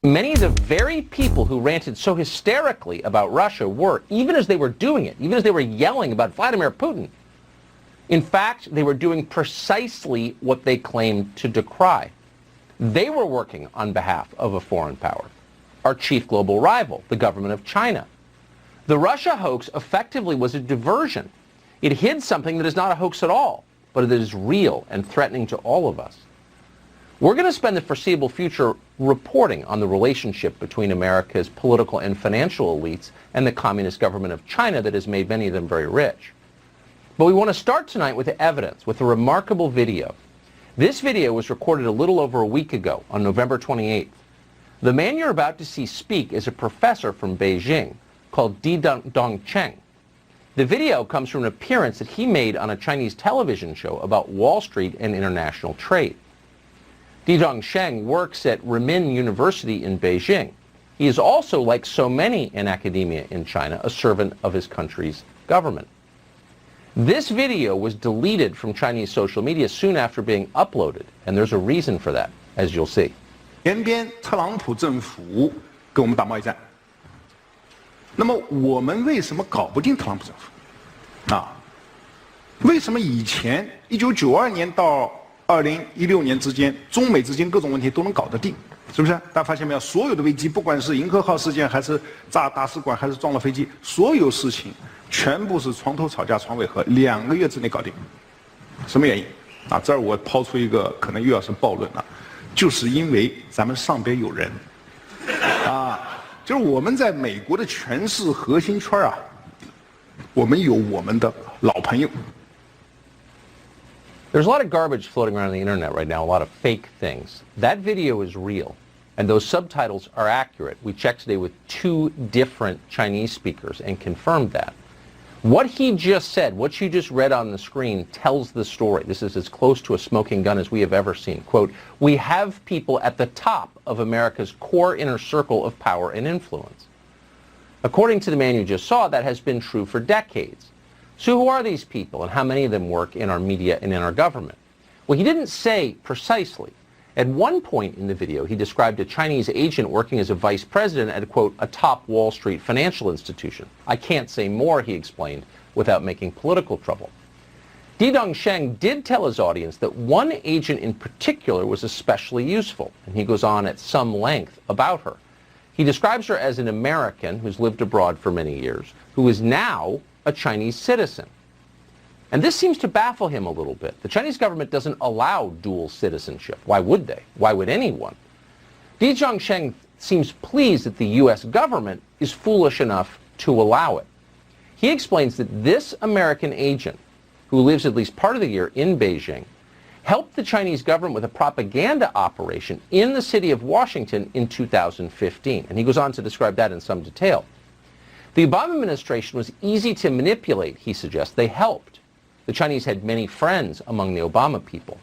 Many of the very people who ranted so hysterically about Russia were, even as they were doing it, even as they were yelling about Vladimir Putin, in fact, they were doing precisely what they claimed to decry. They were working on behalf of a foreign power, our chief global rival, the government of China. The Russia hoax effectively was a diversion. It hid something that is not a hoax at all, but it is real and threatening to all of us. We're going to spend the foreseeable future reporting on the relationship between America's political and financial elites and the communist government of China that has made many of them very rich. But we want to start tonight with evidence, with a remarkable video. This video was recorded a little over a week ago, on November 28th. The man you're about to see speak is a professor from Beijing called Dongcheng. The video comes from an appearance that he made on a Chinese television show about Wall Street and international trade. Dongcheng works at Renmin University in Beijing. He is also, like so many in academia in China, a servant of his country's government. This video was deleted from Chinese social media soon after being uploaded, and there's a reason for that, as you'll see. 前边特朗普政府跟我们打贸易战，那么我们为什么搞不定特朗普政府？啊，为什么以前1992年到2016年之间，中美之间各种问题都能搞得定，是不是？大家发现没有？所有的危机，不管是银河号事件，还是炸大使馆，还是撞了飞机，所有事情全部是床头吵架床尾和，2个月之内搞定。什么原因？啊，这儿我抛出一个可能又要是暴论了，就是因为咱们上边有人，啊，就是我们在美国的权势核心圈啊，我们有我们的老朋友。 There's a lot of garbage floating around on the internet right now, a lot of fake things. That video is real, and those subtitles are accurate. We checked today with 2 different Chinese speakers and confirmed that. What he just said, what you just read on the screen, tells the story. This is as close to a smoking gun as we have ever seen. Quote, we have people at the top of America's core inner circle of power and influence. According to the man you just saw, that has been true for decades. So who are these people, and how many of them work in our media and in our government? Well, he didn't say precisely. At one point in the video, he described a Chinese agent working as a vice president at, quote, a top Wall Street financial institution. I can't say more, he explained, without making political trouble. Dongcheng did tell his audience that one agent in particular was especially useful, and he goes on at some length about her. He describes her as an American who's lived abroad for many years, who is now a Chinese citizen. And this seems to baffle him a little bit. The Chinese government doesn't allow dual citizenship. Why would they? Why would anyone? Dongcheng seems pleased that the U.S. government is foolish enough to allow it. He explains that this American agent, who lives at least part of the year in Beijing, helped the Chinese government with a propaganda operation in the city of Washington in 2015. And he goes on to describe that in some detail. The Obama administration was easy to manipulate, he suggests. They helped. The Chinese had many friends among the Obama people.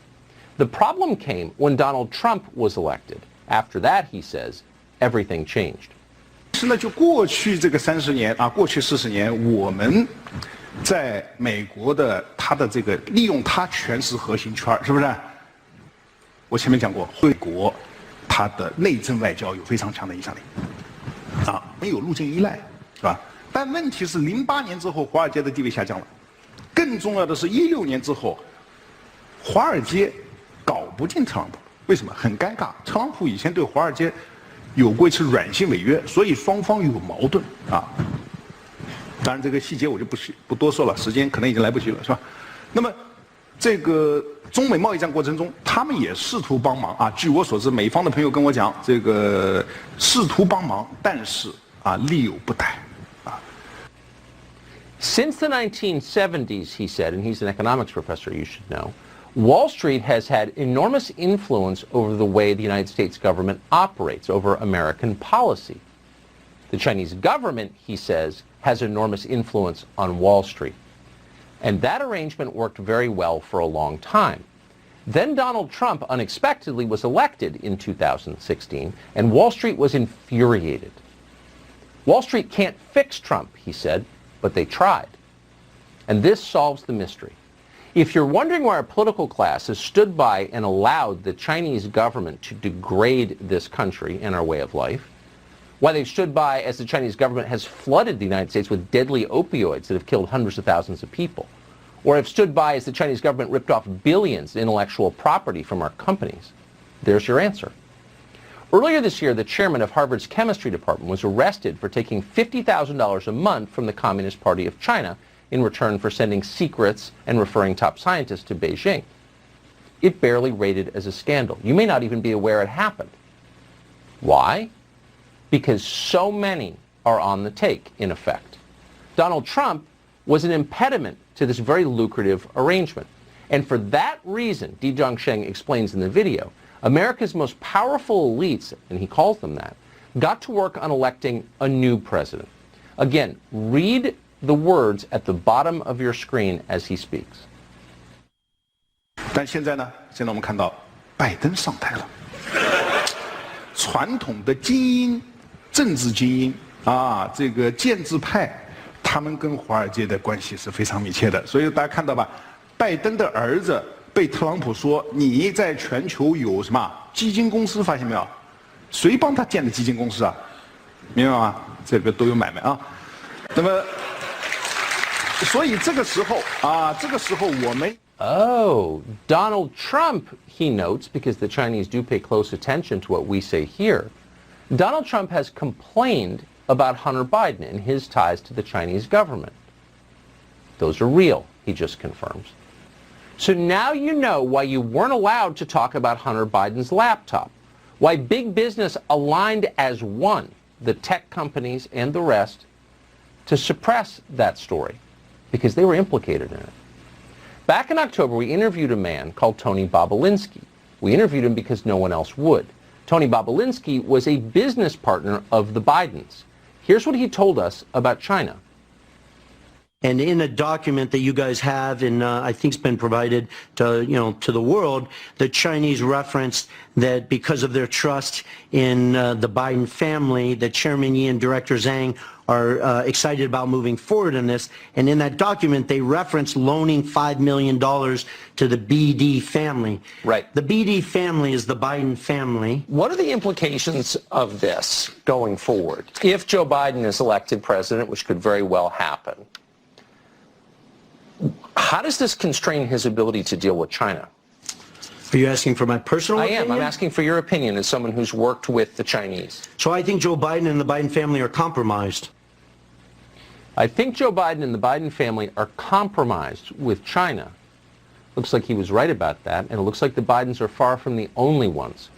The problem came when Donald Trump was elected. After that, he says, everything changed. 是呢，就过去这个30年啊，过去40年，我们在美国的他的这个利用他权势核心圈，是不是？我前面讲过，对国他的内政外交有非常强的影响力，啊，没有路径依赖。 是吧？但问题是，08年之后，华尔街的地位下降了。更重要的是，16年之后，华尔街搞不定特朗普，为什么？很尴尬。特朗普以前对华尔街有过一次软性违约，所以双方有矛盾啊。当然，这个细节我就不多说了，时间可能已经来不及了，是吧？那么，这个中美贸易战过程中，他们也试图帮忙啊。据我所知，美方的朋友跟我讲，这个试图帮忙，但是啊，力有不逮。 Since the 1970s, he said, and he's an economics professor, you should know, Wall Street has had enormous influence over the way the United States government operates, over American policy. The Chinese government, he says, has enormous influence on Wall Street. And that arrangement worked very well for a long time. Then Donald Trump unexpectedly was elected in 2016, and Wall Street was infuriated. Wall Street can't fix Trump, he said, but they tried. And this solves the mystery. If you're wondering why our political class has stood by and allowed the Chinese government to degrade this country and our way of life, why they've stood by as the Chinese government has flooded the United States with deadly opioids that have killed hundreds of thousands of people, or have stood by as the Chinese government ripped off billions in intellectual property from our companies, there's your answer. Earlier this year, the chairman of Harvard's chemistry department was arrested for taking $50,000 a month from the Communist Party of China in return for sending secrets and referring top scientists to Beijing. It barely rated as a scandal. You may not even be aware it happened. Why? Because so many are on the take, in effect. Donald Trump was an impediment to this very lucrative arrangement. And for that reason, Di Zhongsheng explains in the video, America's most powerful elites, and he calls them that, got to work on electing a new president. Again, read the words at the bottom of your screen as he speaks. 但现在呢？现在我们看到拜登上台了，传统的精英、政治精英啊，这个建制派，他们跟华尔街的关系是非常密切的。所以大家看到吧，拜登的儿子被特朗普说你在全球有什么基金公司，发现没有？谁帮他建的基金公司啊？明白吗？这个都有买卖啊。那么。所以这个时候啊，这个时候我们 Oh, Donald Trump, he notes, because the Chinese do pay close attention to what we say here, Donald Trump has complained about Hunter Biden and his ties to the Chinese government. Those are real, he just confirms. So now you know why you weren't allowed to talk about Hunter Biden's laptop, why big business aligned as one, the tech companies and the rest, to suppress that story, because they were implicated in it. Back in October, we interviewed a man called Tony Bobulinski. We interviewed him because no one else would. Tony Bobulinski was a business partner of the Bidens. Here's what he told us about China. And in a document that you guys have, and I think it's been provided to to the world, the Chinese referenced that because of their trust in the Biden family, that Chairman Yi and Director Zhang are excited about moving forward in this. And in that document, they reference loaning $5 million to the BD family. Right. The BD family is the Biden family. What are the implications of this going forward? If Joe Biden is elected president, which could very well happen, how does this constrain his ability to deal with China? Are you asking for my personal opinion? I am. I'm asking for your opinion as someone who's worked with the Chinese. So I think Joe Biden and the Biden family are compromised. I think Joe Biden and the Biden family are compromised with China. Looks like he was right about that, and it looks like the Bidens are far from the only ones